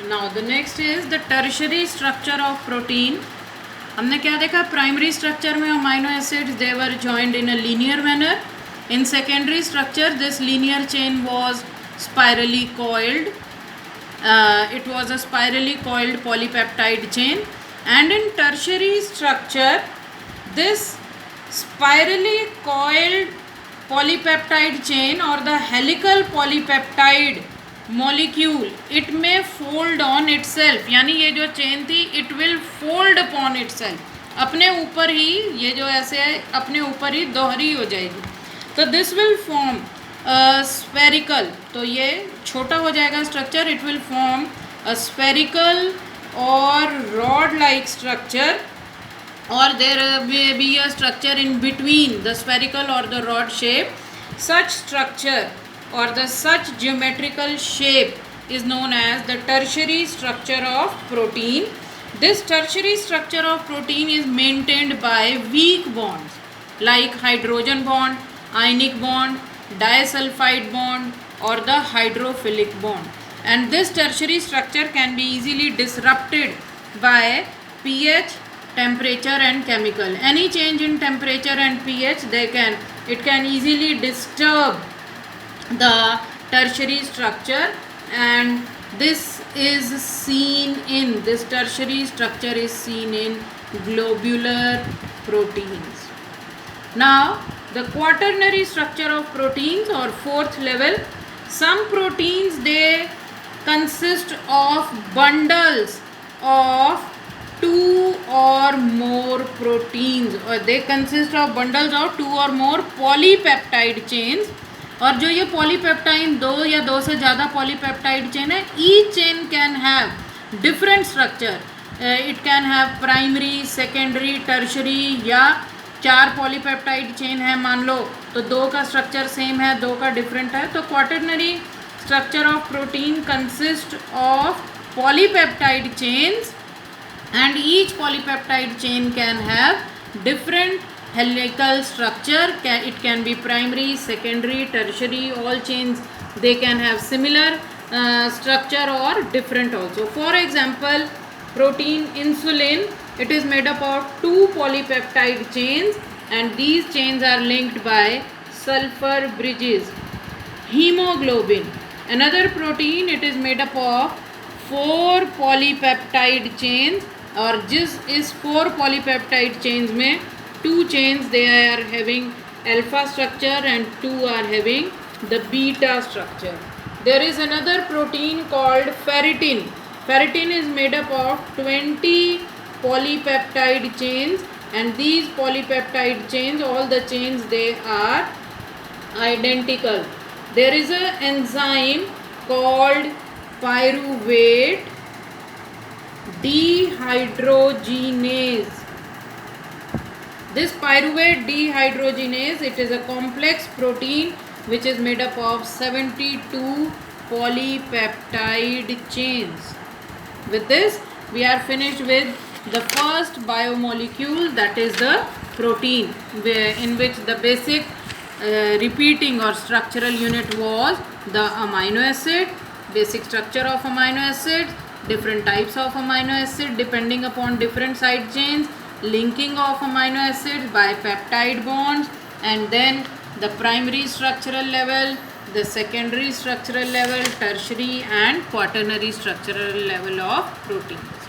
Now the next is the tertiary structure of protein. हमने क्या देखा? प्राइमरी स्ट्रक्चर में amino acids they were joined in a linear manner. In secondary structure, this linear chain was spirally coiled. It was a spirally coiled polypeptide chain. And in tertiary structure, this spirally coiled polypeptide chain or the helical polypeptide molecule, it may fold on itself. यानी ये जो chain थी, it will fold upon itself. अपने ऊपर ही ये जो ऐसे है, अपने ऊपर ही दोहरी हो जाएगी. तो दिस विल फॉर्म स्फेरिकल. तो ये छोटा हो जाएगा structure. It will form a spherical or rod like structure, or there may be a structure in between the spherical or the rod shape. Such structure or the such geometrical shape is known as the tertiary structure of protein. This tertiary structure of protein is maintained by weak bonds like hydrogen bond, ionic bond, disulfide bond or the hydrophilic bond. And this tertiary structure can be easily disrupted by pH, temperature and chemical. Any change in temperature and pH, it can easily disturb the tertiary structure, and this tertiary structure is seen in globular proteins. Now the quaternary structure of proteins or fourth level. Some proteins, they consist of bundles of two or more proteins, or they consist of bundles of two or more polypeptide chains. और जो ये polypeptide, दो या दो से ज़्यादा polypeptide chain है, each chain can have different structure. It can have primary, secondary, tertiary, या चार polypeptide chain है मान लो, तो दो का structure same है, दो का different है. तो quaternary structure of protein consists of polypeptide chains, and each polypeptide chain can have different helical structure. It can be primary, secondary, tertiary. All chains, they can have similar structure or different also. For example, protein insulin, it is made up of two polypeptide chains, and these chains are linked by sulfur bridges. Hemoglobin, another protein, it is made up of four polypeptide chains, और जिस इस four polypeptide chains में two chains they are having alpha structure and two are having the beta structure. There is another protein called ferritin. Ferritin is made up of 20 polypeptide chains, and these polypeptide chains, all the chains, they are identical. There is a enzyme called pyruvate dehydrogenase. This pyruvate dehydrogenase, it is a complex protein which is made up of 72 polypeptide chains. With this, we are finished with the first biomolecule, that is the protein, in which the basic repeating or structural unit was the amino acid, basic structure of amino acids, different types of amino acid depending upon different side chains, linking of amino acids by peptide bonds, and then the primary structural level, the secondary structural level, tertiary and quaternary structural level of proteins.